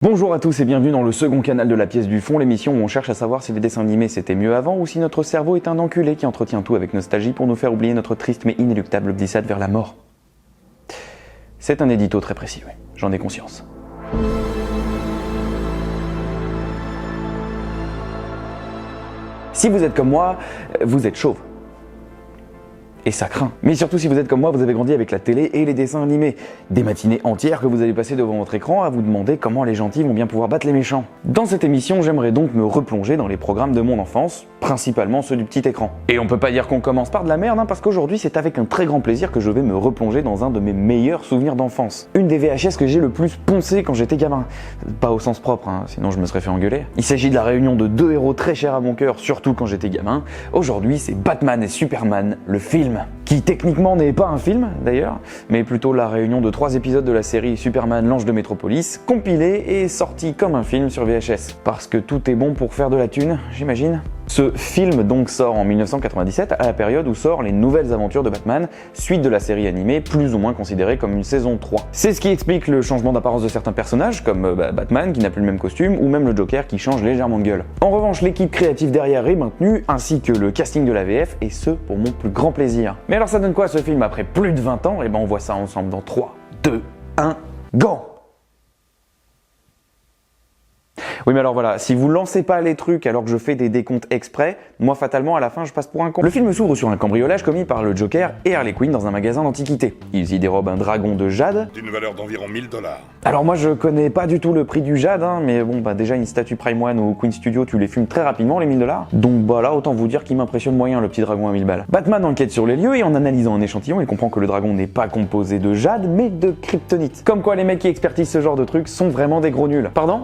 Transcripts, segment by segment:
Bonjour à tous et bienvenue dans le second canal de la pièce du fond, l'émission où on cherche à savoir si les dessins animés c'était mieux avant ou si notre cerveau est un enculé qui entretient tout avec nostalgie pour nous faire oublier notre triste mais inéluctable glissade vers la mort. C'est un édito très précis, oui, j'en ai conscience. Si vous êtes comme moi, vous êtes chauve. Et ça craint. Mais surtout si vous êtes comme moi, vous avez grandi avec la télé et les dessins animés. Des matinées entières que vous allez passer devant votre écran à vous demander comment les gentils vont bien pouvoir battre les méchants. Dans cette émission, j'aimerais donc me replonger dans les programmes de mon enfance, principalement ceux du petit écran. Et on peut pas dire qu'on commence par de la merde, parce qu'aujourd'hui c'est avec un très grand plaisir que je vais me replonger dans un de mes meilleurs souvenirs d'enfance. Une des VHS que j'ai le plus poncé quand j'étais gamin. Pas au sens propre, sinon je me serais fait engueuler. Il s'agit de la réunion de deux héros très chers à mon cœur, surtout quand j'étais gamin. Aujourd'hui c'est Batman et Superman, le film. Qui techniquement n'est pas un film d'ailleurs, mais plutôt la réunion de 3 épisodes de la série Superman l'Ange de Métropolis, compilé et sorti comme un film sur VHS. Parce que tout est bon pour faire de la thune, j'imagine. Ce film donc sort en 1997, à la période où sortent les nouvelles aventures de Batman, suite de la série animée, plus ou moins considérée comme une saison 3. C'est ce qui explique le changement d'apparence de certains personnages, comme Batman qui n'a plus le même costume, ou même le Joker qui change légèrement de gueule. En revanche, l'équipe créative derrière est maintenue, ainsi que le casting de la VF, et ce pour mon plus grand plaisir. Mais alors ça donne quoi ce film après plus de 20 ans? Et ben on voit ça ensemble dans 3, 2, 1, go! Oui mais alors voilà, si vous lancez pas les trucs alors que je fais des décomptes exprès, moi fatalement à la fin je passe pour un con. Le film s'ouvre sur un cambriolage commis par le Joker et Harley Quinn dans un magasin d'antiquités. Ils y dérobent un dragon de jade. D'une valeur d'environ 1000 $. Alors moi je connais pas du tout le prix du jade, mais bon déjà une statue Prime One ou Queen Studio tu les fumes très rapidement les 1000 $. Donc là autant vous dire qu'il m'impressionne moyen le petit dragon à 1000 balles. Batman enquête sur les lieux et en analysant un échantillon il comprend que le dragon n'est pas composé de jade mais de kryptonite. Comme quoi les mecs qui expertisent ce genre de trucs sont vraiment des gros nuls. Pardon?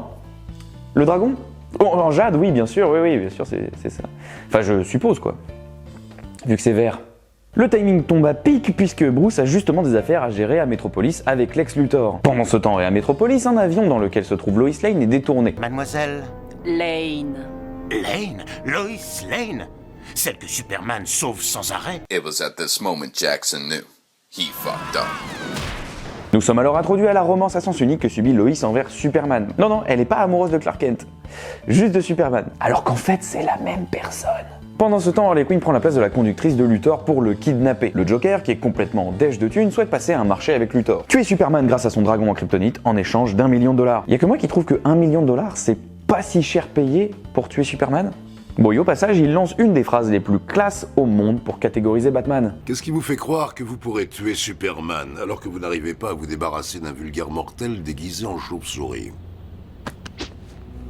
Le dragon? Oh, en jade, oui, bien sûr, bien sûr, c'est ça. Enfin, je suppose, quoi. Vu que c'est vert. Le timing tombe à pic puisque Bruce a justement des affaires à gérer à Metropolis avec Lex Luthor. Pendant ce temps et à Metropolis, un avion dans lequel se trouve Lois Lane est détourné. Mademoiselle Lane. Lane? Lois Lane? Celle que Superman sauve sans arrêt? It was at this moment Jackson knew. He fucked up. Nous sommes alors introduits à la romance à sens unique que subit Lois envers Superman. Non, elle est pas amoureuse de Clark Kent, juste de Superman. Alors qu'en fait, c'est la même personne. Pendant ce temps, Harley Quinn prend la place de la conductrice de Luthor pour le kidnapper. Le Joker, qui est complètement dèche de thunes, souhaite passer un marché avec Luthor. Tuer Superman grâce à son dragon en kryptonite en échange d'1 million $. Y'a que moi qui trouve que 1 million $, c'est pas si cher payé pour tuer Superman. Bon, et au passage, il lance une des phrases les plus classes au monde pour catégoriser Batman. Qu'est-ce qui vous fait croire que vous pourrez tuer Superman alors que vous n'arrivez pas à vous débarrasser d'un vulgaire mortel déguisé en chauve-souris?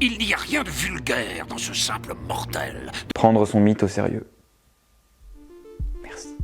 Il n'y a rien de vulgaire dans ce simple mortel. Prendre son mythe au sérieux. Merci.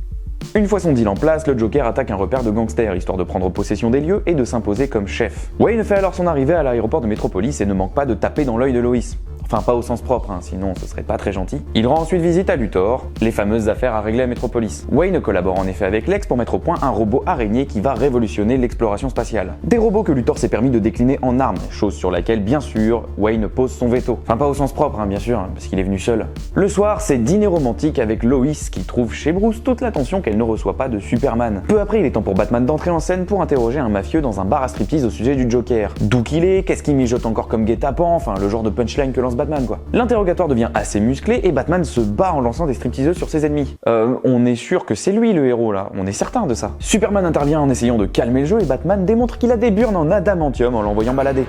Une fois son deal en place, le Joker attaque un repère de gangsters, histoire de prendre possession des lieux et de s'imposer comme chef. Wayne fait alors son arrivée à l'aéroport de Metropolis et ne manque pas de taper dans l'œil de Lois. Enfin, pas au sens propre, sinon ce serait pas très gentil. Il rend ensuite visite à Luthor, les fameuses affaires à régler à Metropolis. Wayne collabore en effet avec Lex pour mettre au point un robot araignée qui va révolutionner l'exploration spatiale. Des robots que Luthor s'est permis de décliner en armes, chose sur laquelle, bien sûr, Wayne pose son veto. Enfin, pas au sens propre, bien sûr, parce qu'il est venu seul. Le soir, c'est dîner romantique avec Lois qui trouve chez Bruce toute l'attention qu'elle ne reçoit pas de Superman. Peu après, il est temps pour Batman d'entrer en scène pour interroger un mafieux dans un bar à striptease au sujet du Joker. D'où qu'il est, qu'est-ce qu'il mijote encore comme guet-apens, enfin le genre de punchline que lance Batman quoi. L'interrogatoire devient assez musclé et Batman se bat en lançant des stripteaseuses sur ses ennemis. On est sûr que c'est lui le héros là, on est certain de ça. Superman intervient en essayant de calmer le jeu et Batman démontre qu'il a des burnes en adamantium en l'envoyant balader.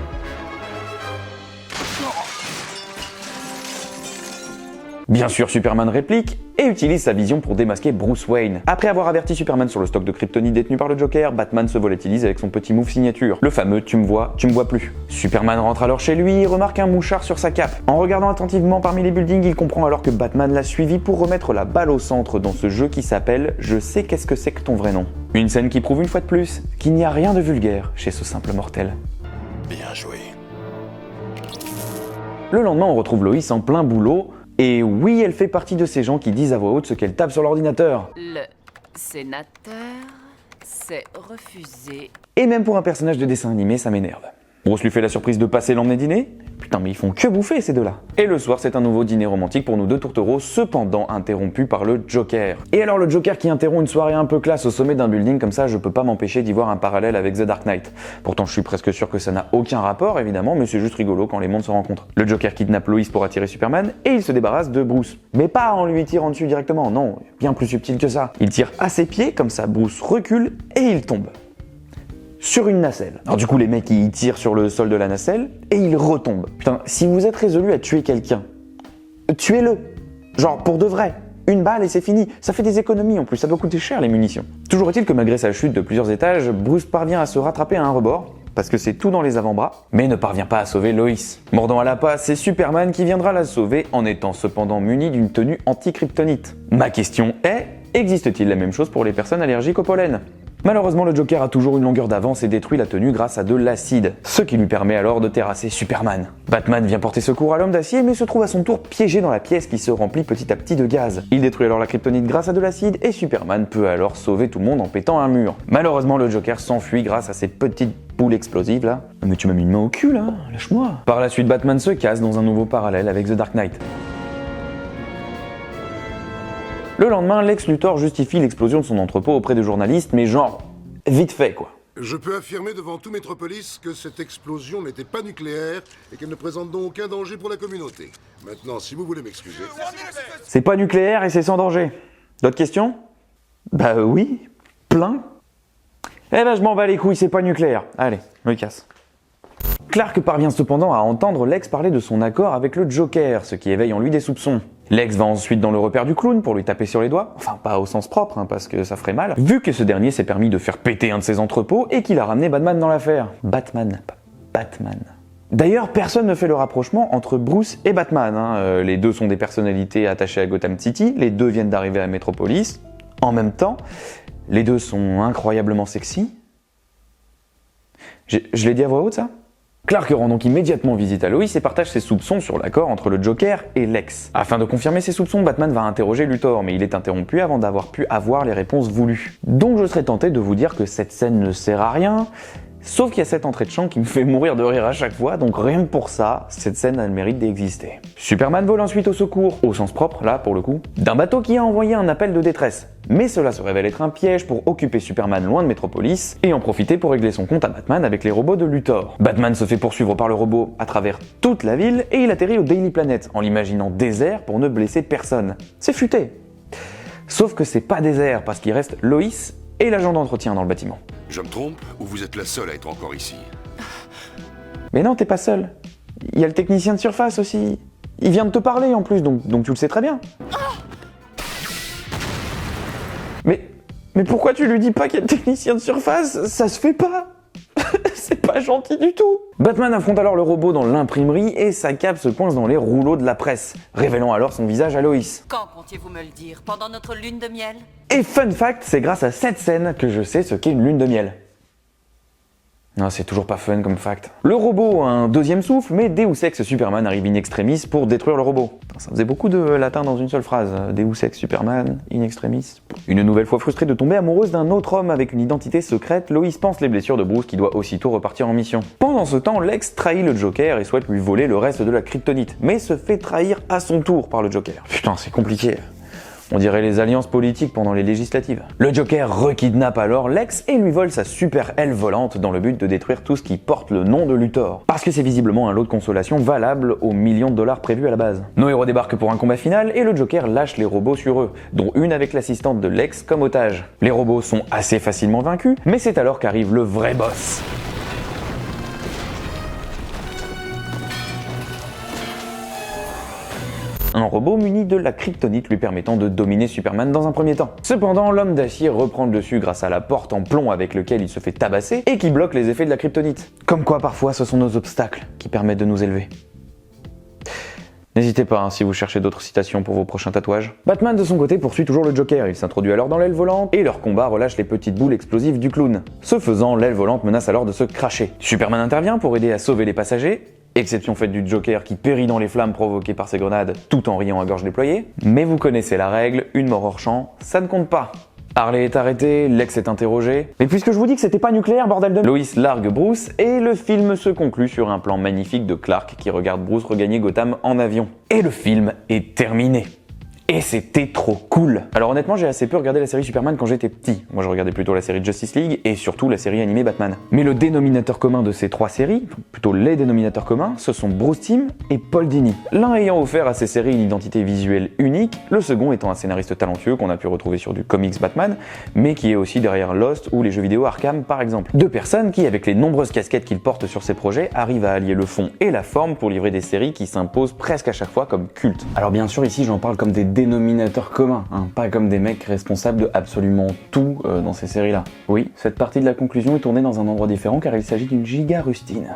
Bien sûr, Superman réplique et utilise sa vision pour démasquer Bruce Wayne. Après avoir averti Superman sur le stock de kryptonite détenu par le Joker, Batman se volatilise avec son petit move signature, le fameux tu me vois plus. Superman rentre alors chez lui et remarque un mouchard sur sa cape. En regardant attentivement parmi les buildings, il comprend alors que Batman l'a suivi pour remettre la balle au centre dans ce jeu qui s'appelle « Je sais qu'est-ce que c'est que ton vrai nom ». Une scène qui prouve une fois de plus qu'il n'y a rien de vulgaire chez ce simple mortel. Bien joué. Le lendemain, on retrouve Lois en plein boulot. Et oui, elle fait partie de ces gens qui disent à voix haute ce qu'elle tape sur l'ordinateur. Le sénateur s'est refusé. Et même pour un personnage de dessin animé, ça m'énerve. Bruce lui fait la surprise de passer l'emmener dîner, Putain, mais ils font que bouffer ces deux-là. Et le soir, c'est un nouveau dîner romantique pour nous deux tourtereaux, cependant interrompu par le Joker. Et alors le Joker qui interrompt une soirée un peu classe au sommet d'un building comme ça, je peux pas m'empêcher d'y voir un parallèle avec The Dark Knight. Pourtant, je suis presque sûr que ça n'a aucun rapport, évidemment, mais c'est juste rigolo quand les mondes se rencontrent. Le Joker kidnappe Lois pour attirer Superman et il se débarrasse de Bruce. Mais pas en lui tirant dessus directement, non, bien plus subtil que ça. Il tire à ses pieds, comme ça Bruce recule et il tombe. Sur une nacelle. Alors du coup, les mecs, ils tirent sur le sol de la nacelle et ils retombent. Putain, si vous êtes résolu à tuer quelqu'un, tuez-le. Genre, pour de vrai. Une balle et c'est fini. Ça fait des économies en plus, ça doit coûter cher les munitions. Toujours est-il que malgré sa chute de plusieurs étages, Bruce parvient à se rattraper à un rebord, parce que c'est tout dans les avant-bras, mais ne parvient pas à sauver Lois. Mordant à la passe, c'est Superman qui viendra la sauver en étant cependant muni d'une tenue anti-kryptonite. Ma question est, existe-t-il la même chose pour les personnes allergiques au pollen ? Malheureusement, le Joker a toujours une longueur d'avance et détruit la tenue grâce à de l'acide, ce qui lui permet alors de terrasser Superman. Batman vient porter secours à l'homme d'acier mais se trouve à son tour piégé dans la pièce qui se remplit petit à petit de gaz. Il détruit alors la kryptonite grâce à de l'acide et Superman peut alors sauver tout le monde en pétant un mur. Malheureusement, le Joker s'enfuit grâce à ces petites boules explosives là. Mais tu m'as mis une main au cul là, lâche-moi. Par la suite, Batman se casse dans un nouveau parallèle avec The Dark Knight. Le lendemain, Lex Luthor justifie l'explosion de son entrepôt auprès de journalistes, mais genre, vite fait quoi. Je peux affirmer devant tout Métropolis que cette explosion n'était pas nucléaire et qu'elle ne présente donc aucun danger pour la communauté. Maintenant, si vous voulez m'excuser... C'est pas nucléaire et c'est sans danger. D'autres questions ? Bah oui, plein. Eh ben je m'en bats les couilles, c'est pas nucléaire. Allez, je me casse. Clark parvient cependant à entendre Lex parler de son accord avec le Joker, ce qui éveille en lui des soupçons. Lex va ensuite dans le repère du clown pour lui taper sur les doigts, enfin pas au sens propre, parce que ça ferait mal, vu que ce dernier s'est permis de faire péter un de ses entrepôts et qu'il a ramené Batman dans l'affaire. Batman. D'ailleurs, personne ne fait le rapprochement entre Bruce et Batman, les deux sont des personnalités attachées à Gotham City, les deux viennent d'arriver à Metropolis, en même temps, les deux sont incroyablement sexy. Je l'ai dit à voix haute ça ? Clark rend donc immédiatement visite à Lois et partage ses soupçons sur l'accord entre le Joker et Lex. Afin de confirmer ses soupçons, Batman va interroger Luthor, mais il est interrompu avant d'avoir pu avoir les réponses voulues. Donc je serais tenté de vous dire que cette scène ne sert à rien, sauf qu'il y a cette entrée de champ qui me fait mourir de rire à chaque fois, donc rien que pour ça, cette scène a le mérite d'exister. Superman vole ensuite au secours, au sens propre là pour le coup, d'un bateau qui a envoyé un appel de détresse. Mais cela se révèle être un piège pour occuper Superman loin de Metropolis et en profiter pour régler son compte à Batman avec les robots de Luthor. Batman se fait poursuivre par le robot à travers toute la ville et il atterrit au Daily Planet en l'imaginant désert pour ne blesser personne. C'est futé. Sauf que c'est pas désert parce qu'il reste Lois et l'agent d'entretien dans le bâtiment. Je me trompe ou vous êtes la seule à être encore ici? Mais non, t'es pas seul. Il y a le technicien de surface aussi. Il vient de te parler en plus, donc tu le sais très bien. Mais pourquoi tu lui dis pas qu'il y a le technicien de surface? Ça se fait pas. C'est pas gentil du tout. Batman affronte alors le robot dans l'imprimerie et sa cape se coince dans les rouleaux de la presse, révélant alors son visage à Lois. Quand comptiez-vous me le dire? Pendant notre lune de miel? Et fun fact, c'est grâce à cette scène que je sais ce qu'est une lune de miel. Non, c'est toujours pas fun comme fact. Le robot a un deuxième souffle, mais Deus Ex Superman arrive in extremis pour détruire le robot. Ça faisait beaucoup de latin dans une seule phrase. Deus Ex Superman, in extremis. Une nouvelle fois frustrée de tomber amoureuse d'un autre homme avec une identité secrète, Lois pense les blessures de Bruce qui doit aussitôt repartir en mission. Pendant ce temps, Lex trahit le Joker et souhaite lui voler le reste de la kryptonite, mais se fait trahir à son tour par le Joker. Putain, c'est compliqué. On dirait les alliances politiques pendant les législatives. Le Joker rekidnappe alors Lex et lui vole sa super aile volante dans le but de détruire tout ce qui porte le nom de Luthor. Parce que c'est visiblement un lot de consolation valable aux millions de dollars prévus à la base. Nos héros débarquent pour un combat final et le Joker lâche les robots sur eux, dont une avec l'assistante de Lex comme otage. Les robots sont assez facilement vaincus, mais c'est alors qu'arrive le vrai boss. Un robot muni de la kryptonite lui permettant de dominer Superman dans un premier temps. Cependant, l'homme d'acier reprend le dessus grâce à la porte en plomb avec lequel il se fait tabasser et qui bloque les effets de la kryptonite. Comme quoi parfois ce sont nos obstacles qui permettent de nous élever. N'hésitez pas si vous cherchez d'autres citations pour vos prochains tatouages. Batman de son côté poursuit toujours le Joker, il s'introduit alors dans l'aile volante et leur combat relâche les petites boules explosives du clown. Ce faisant, l'aile volante menace alors de se cracher. Superman intervient pour aider à sauver les passagers, exception faite du Joker qui périt dans les flammes provoquées par ses grenades tout en riant à gorge déployée. Mais vous connaissez la règle, une mort hors champ, ça ne compte pas. Harley est arrêté, Lex est interrogé. Mais puisque je vous dis que c'était pas nucléaire, bordel de... Lois largue Bruce et le film se conclut sur un plan magnifique de Clark qui regarde Bruce regagner Gotham en avion. Et le film est terminé. Et c'était trop cool. Alors honnêtement, j'ai assez peu regardé la série Superman quand j'étais petit. Moi, je regardais plutôt la série Justice League et surtout la série animée Batman. Mais le dénominateur commun de ces trois séries, plutôt les dénominateurs communs, ce sont Bruce Timm et Paul Dini. L'un ayant offert à ces séries une identité visuelle unique, le second étant un scénariste talentueux qu'on a pu retrouver sur du comics Batman, mais qui est aussi derrière Lost ou les jeux vidéo Arkham par exemple. Deux personnes qui, avec les nombreuses casquettes qu'ils portent sur ces projets, arrivent à allier le fond et la forme pour livrer des séries qui s'imposent presque à chaque fois comme cultes. Alors bien sûr, ici j'en parle comme des dénominateurs communs, pas comme des mecs responsables de absolument tout dans ces séries-là. Oui, cette partie de la conclusion est tournée dans un endroit différent car il s'agit d'une giga rustine.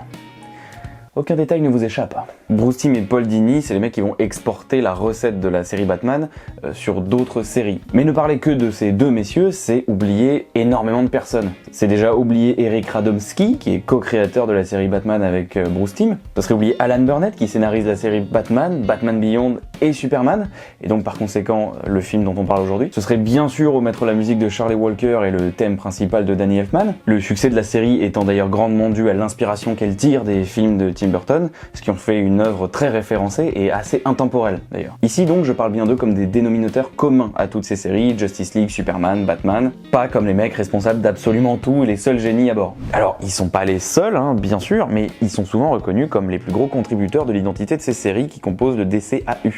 Aucun détail ne vous échappe. Bruce Timm et Paul Dini, c'est les mecs qui vont exporter la recette de la série Batman sur d'autres séries. Mais ne parler que de ces deux messieurs, c'est oublier énormément de personnes. C'est déjà oublier Eric Radomski, qui est co-créateur de la série Batman avec Bruce Timm. Ce serait oublier Alan Burnett, qui scénarise la série Batman, Batman Beyond et Superman, et donc par conséquent le film dont on parle aujourd'hui. Ce serait bien sûr omettre la musique de Charlie Walker et le thème principal de Danny Elfman. Le succès de la série étant d'ailleurs grandement dû à l'inspiration qu'elle tire des films de Tim Burton, ce qui en fait une œuvre très référencée et assez intemporelle d'ailleurs. Ici donc je parle bien d'eux comme des dénominateurs communs à toutes ces séries, Justice League, Superman, Batman, pas comme les mecs responsables d'absolument tout et les seuls génies à bord. Alors ils sont pas les seuls, bien sûr, mais ils sont souvent reconnus comme les plus gros contributeurs de l'identité de ces séries qui composent le DCAU,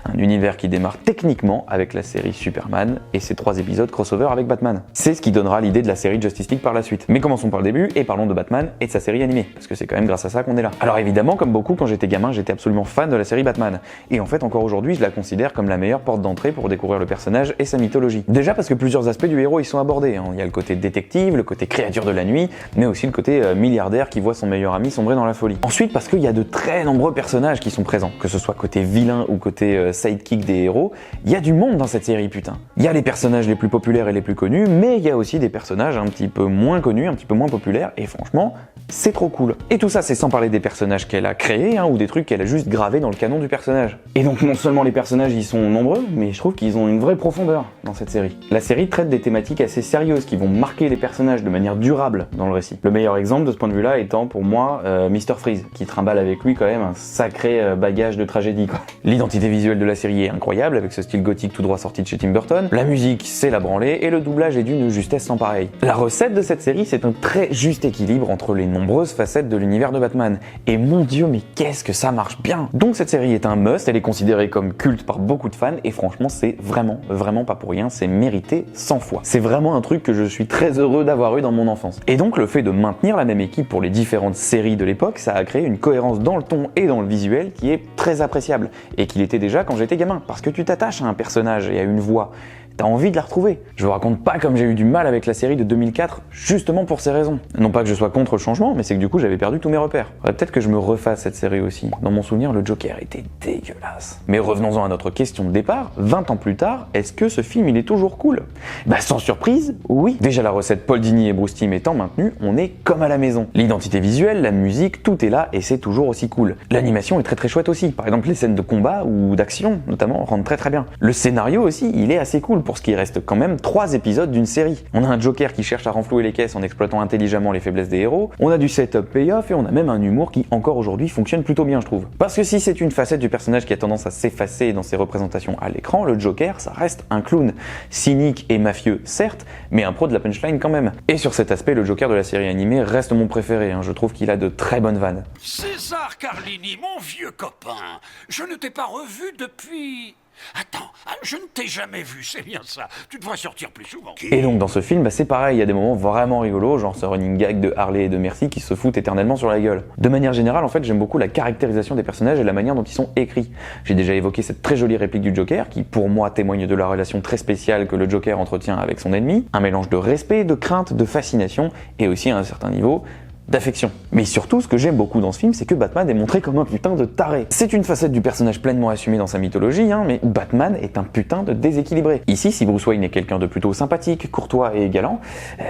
un univers qui démarre techniquement avec la série Superman et ses 3 épisodes crossover avec Batman. C'est ce qui donnera l'idée de la série Justice League par la suite. Mais commençons par le début et parlons de Batman et de sa série animée, parce que c'est quand même grâce à ça qu'on est là. Alors évidemment, comme beaucoup, quand j'étais gamin, j'étais absolument fan de la série Batman. Et en fait, encore aujourd'hui, je la considère comme la meilleure porte d'entrée pour découvrir le personnage et sa mythologie. Déjà parce que plusieurs aspects du héros y sont abordés. Il y a le côté détective, le côté créature de la nuit, mais aussi le côté milliardaire qui voit son meilleur ami sombrer dans la folie. Ensuite, parce qu'il y a de très nombreux personnages qui sont présents, que ce soit côté vilain ou côté sidekick des héros, il y a du monde dans cette série, putain. Il y a les personnages les plus populaires et les plus connus, mais il y a aussi des personnages un petit peu moins connus, un petit peu moins populaires, et franchement, c'est trop cool. Et tout ça, c'est sans parler des personnages qu'elle a créés, ou des trucs qu'elle a juste gravés dans le canon du personnage. Et donc non seulement les personnages y sont nombreux, mais je trouve qu'ils ont une vraie profondeur dans cette série. La série traite des thématiques assez sérieuses qui vont marquer les personnages de manière durable dans le récit. Le meilleur exemple de ce point de vue-là étant pour moi Mr. Freeze, qui trimballe avec lui quand même un sacré bagage de tragédie, quoi. L'identité visuelle de la série est incroyable, avec ce style gothique tout droit sorti de chez Tim Burton. La musique, c'est la branlée, et le doublage est d'une justesse sans pareil. La recette de cette série, c'est un très juste équilibre entre les nombreuses facettes de l'univers de Batman. Et mon dieu, mais qu'est-ce que ça marche bien! Donc cette série est un must, elle est considérée comme culte par beaucoup de fans, et franchement, c'est vraiment pas pour rien, c'est mérité 100 fois. C'est vraiment un truc que je suis très heureux d'avoir eu dans mon enfance. Et donc le fait de maintenir la même équipe pour les différentes séries de l'époque, ça a créé une cohérence dans le ton et dans le visuel qui est très appréciable, et qu'il était déjà quand j'étais gamin, parce que tu t'attaches à un personnage et à une voix. T'as envie de la retrouver. Je vous raconte pas comme j'ai eu du mal avec la série de 2004, justement pour ces raisons. Non pas que je sois contre le changement, mais c'est que du coup j'avais perdu tous mes repères. Peut-être que je me refasse cette série aussi. Dans mon souvenir, le Joker était dégueulasse. Mais revenons-en à notre question de départ, 20 ans plus tard, est-ce que ce film il est toujours cool? Bah sans surprise, oui. Déjà la recette Paul Dini et Bruce Timm étant maintenue, on est comme à la maison. L'identité visuelle, la musique, tout est là et c'est toujours aussi cool. L'animation est très chouette aussi. Par exemple les scènes de combat ou d'action notamment rendent très bien. Le scénario aussi, il est assez cool pour ce qui reste quand même 3 épisodes d'une série. On a un Joker qui cherche à renflouer les caisses en exploitant intelligemment les faiblesses des héros, on a du setup payoff et on a même un humour qui encore aujourd'hui fonctionne plutôt bien je trouve. Parce que si c'est une facette du personnage qui a tendance à s'effacer dans ses représentations à l'écran, le Joker ça reste un clown. Cynique et mafieux certes, mais un pro de la punchline quand même. Et sur cet aspect, le Joker de la série animée reste mon préféré, je trouve qu'il a de très bonnes vannes. César Carlini, mon vieux copain, je ne t'ai pas revu depuis... Attends, je ne t'ai jamais vu, c'est bien ça. Tu devrais sortir plus souvent. Et donc dans ce film, c'est pareil, il y a des moments vraiment rigolos, genre ce running gag de Harley et de Mercy qui se foutent éternellement sur la gueule. De manière générale, en fait, j'aime beaucoup la caractérisation des personnages et la manière dont ils sont écrits. J'ai déjà évoqué cette très jolie réplique du Joker qui, pour moi, témoigne de la relation très spéciale que le Joker entretient avec son ennemi. Un mélange de respect, de crainte, de fascination et aussi à un certain niveau d'affection. Mais surtout, ce que j'aime beaucoup dans ce film, c'est que Batman est montré comme un putain de taré. C'est une facette du personnage pleinement assumée dans sa mythologie, mais Batman est un putain de déséquilibré. Ici, si Bruce Wayne est quelqu'un de plutôt sympathique, courtois et galant,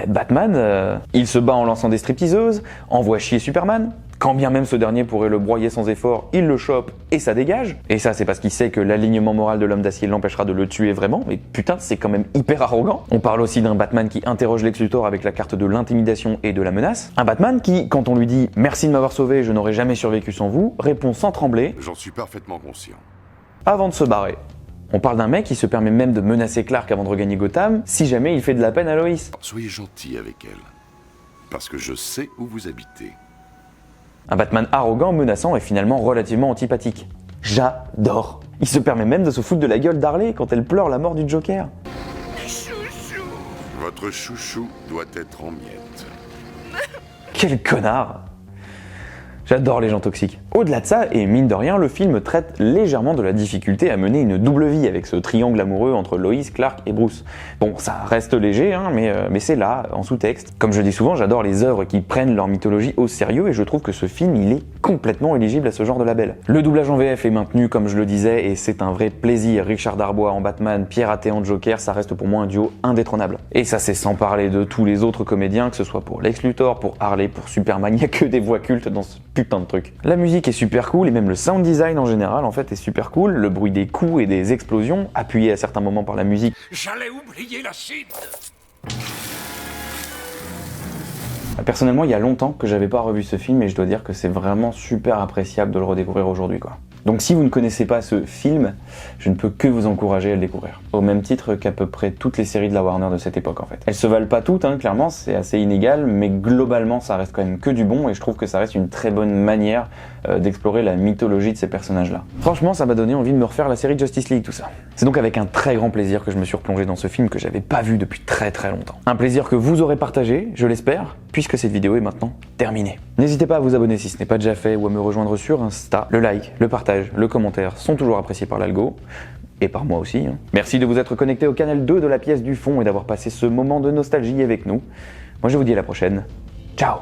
Batman, il se bat en lançant des stripteaseuses, envoie chier Superman, Quand bien même ce dernier pourrait le broyer sans effort, il le chope et ça dégage. Et ça, c'est parce qu'il sait que l'alignement moral de l'homme d'acier l'empêchera de le tuer vraiment. Mais putain, c'est quand même hyper arrogant. On parle aussi d'un Batman qui interroge Lex Luthor avec la carte de l'intimidation et de la menace. Un Batman qui, quand on lui dit « Merci de m'avoir sauvé, je n'aurais jamais survécu sans vous », répond sans trembler J'en suis parfaitement conscient. avant de se barrer. On parle d'un mec qui se permet même de menacer Clark avant de regagner Gotham, si jamais il fait de la peine à Lois. Soyez gentil avec elle. Parce que je sais où vous habitez. Un Batman arrogant, menaçant et finalement relativement antipathique. J'adore. Il se permet même de se foutre de la gueule d'Harley quand elle pleure la mort du Joker. Votre chouchou doit être en miettes. Quel connard! J'adore les gens toxiques. Au-delà de ça, et mine de rien, le film traite légèrement de la difficulté à mener une double vie avec ce triangle amoureux entre Lois, Clark et Bruce. Bon, ça reste léger, hein, mais c'est là, en sous-texte. Comme je dis souvent, j'adore les œuvres qui prennent leur mythologie au sérieux et je trouve que ce film, il est complètement éligible à ce genre de label. Le doublage en VF est maintenu, comme je le disais, et c'est un vrai plaisir. Richard Darbois en Batman, Pierre Athé en Joker, ça reste pour moi un duo indétrônable. Et ça, c'est sans parler de tous les autres comédiens, que ce soit pour Lex Luthor, pour Harley, pour Superman, il n'y a que des voix cultes dans ce putain de truc. La musique est super cool et même le sound design en général en fait est super cool. Le bruit des coups et des explosions, appuyé à certains moments par la musique. J'allais oublier l'acide. Personnellement, il y a longtemps que j'avais pas revu ce film et je dois dire que c'est vraiment super appréciable de le redécouvrir aujourd'hui, quoi. Donc si vous ne connaissez pas ce film, je ne peux que vous encourager à le découvrir. Au même titre qu'à peu près toutes les séries de la Warner de cette époque en fait. Elles se valent pas toutes, hein, clairement, c'est assez inégal, mais globalement ça reste quand même que du bon et je trouve que ça reste une très bonne manière d'explorer la mythologie de ces personnages-là. Franchement, ça m'a donné envie de me refaire la série Justice League, tout ça. C'est donc avec un très grand plaisir que je me suis replongé dans ce film que j'avais pas vu depuis très très longtemps. Un plaisir que vous aurez partagé, je l'espère, puisque cette vidéo est maintenant terminée. N'hésitez pas à vous abonner si ce n'est pas déjà fait ou à me rejoindre sur Insta. Le like, le partage, le commentaire sont toujours appréciés par l'algo. Et par moi aussi. Merci de vous être connecté au canal 2 de la pièce du fond et d'avoir passé ce moment de nostalgie avec nous. Moi je vous dis à la prochaine. Ciao!